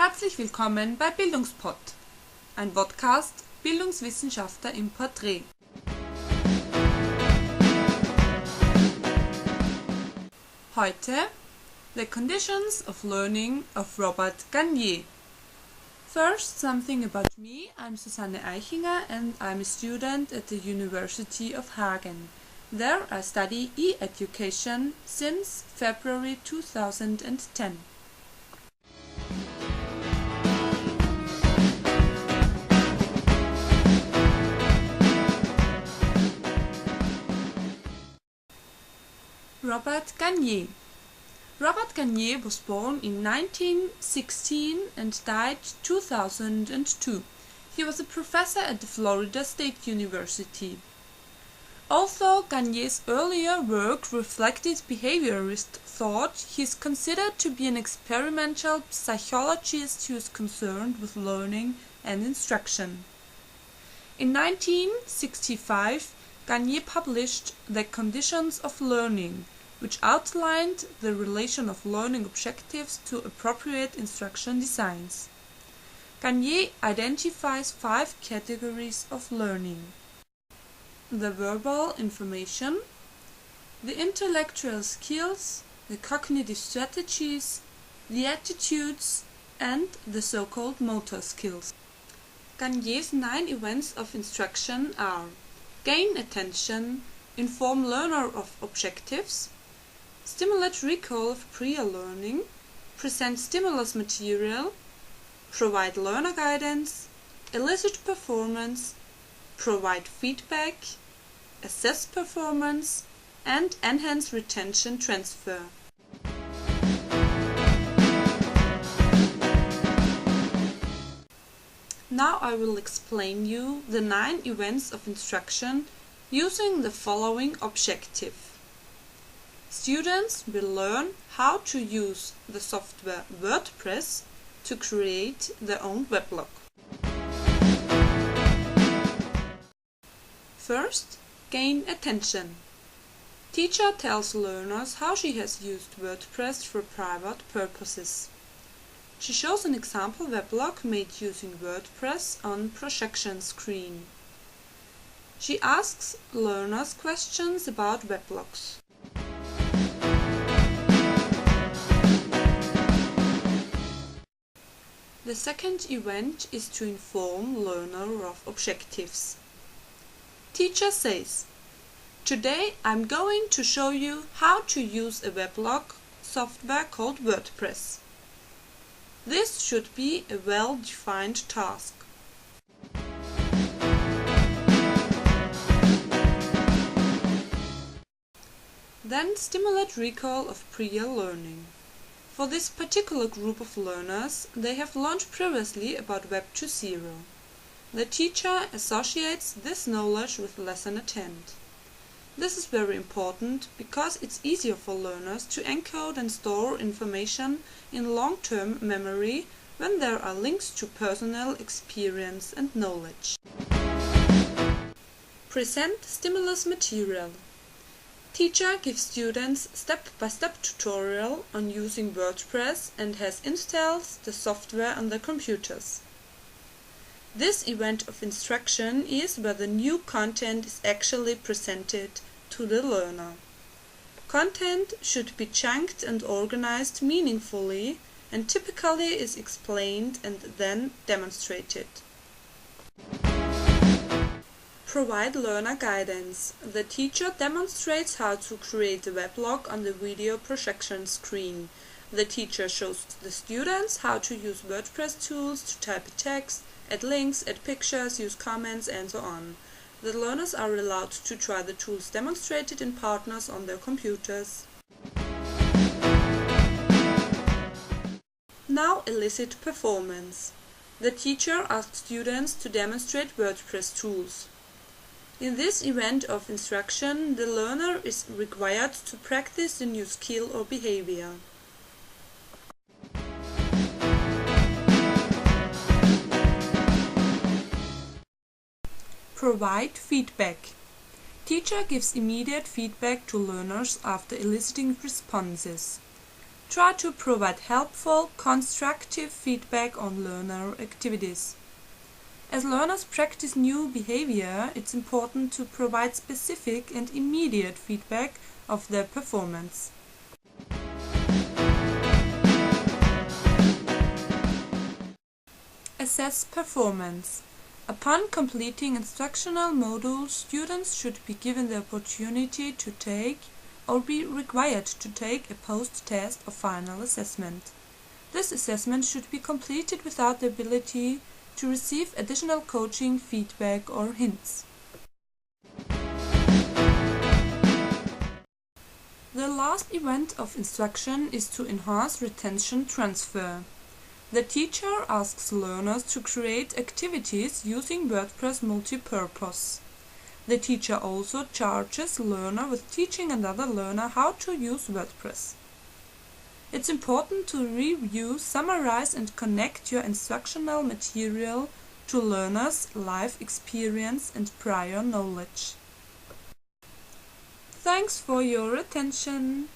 Herzlich willkommen bei Bildungspod, ein Podcast Bildungswissenschaftler im Porträt. Heute The Conditions of Learning of Robert Garnier. First, something about me. I'm Susanne Eichinger and I'm a student at the University of Hagen. There I study e-education since February 2010. Robert Garnier. Robert Garnier was born in 1916 and died 2002. He was a professor at the Florida State University. Although Garnier's earlier work reflected behaviorist thought, he is considered to be an experimental psychologist who is concerned with learning and instruction. In 1965, Garnier published The Conditions of Learning, which outlined the relation of learning objectives to appropriate instruction designs. Garnier identifies 5 categories of learning: the verbal information, the intellectual skills, the cognitive strategies, the attitudes, and the so-called motor skills. Garnier's 9 events of instruction are: gain attention, inform learner of objectives, stimulate recall of prior learning, present stimulus material, provide learner guidance, elicit performance, provide feedback, assess performance, and enhance retention transfer. Now I will explain you the 9 events of instruction using the following objective. Students will learn how to use the software WordPress to create their own weblog. First, gain attention. Teacher tells learners how she has used WordPress for private purposes. She shows an example weblog made using WordPress on projection screen. She asks learners questions about weblogs. The second event is to inform learner of objectives. Teacher says, "Today I'm going to show you how to use a weblog software called WordPress." This should be a well-defined task. Then stimulate recall of prior learning. For this particular group of learners, they have learned previously about Web 2.0. The teacher associates this knowledge with lesson attend. This is very important because it's easier for learners to encode and store information in long-term memory when there are links to personal experience and knowledge. Present stimulus material. Teacher gives students step-by-step tutorial on using WordPress and has installed the software on their computers. This event of instruction is where the new content is actually presented to the learner. Content should be chunked and organized meaningfully and typically is explained and then demonstrated. Provide learner guidance. The teacher demonstrates how to create a weblog on the video projection screen. The teacher shows the students how to use WordPress tools to type text, add links, add pictures, use comments, and so on. The learners are allowed to try the tools demonstrated in partners on their computers. Now elicit performance. The teacher asks students to demonstrate WordPress tools. In this event of instruction, the learner is required to practice the new skill or behavior. Provide feedback. Teacher gives immediate feedback to learners after eliciting responses. Try to provide helpful, constructive feedback on learner activities. As learners practice new behavior, it's important to provide specific and immediate feedback of their performance. Assess performance. Upon completing instructional modules, students should be given the opportunity to take or be required to take a post-test or final assessment. This assessment should be completed without the ability to receive additional coaching, feedback or hints. The last event of instruction is to enhance retention transfer. The teacher asks learners to create activities using WordPress multipurpose. The teacher also charges learner with teaching another learner how to use WordPress. It's important to review, summarize and connect your instructional material to learners' life experience and prior knowledge. Thanks for your attention.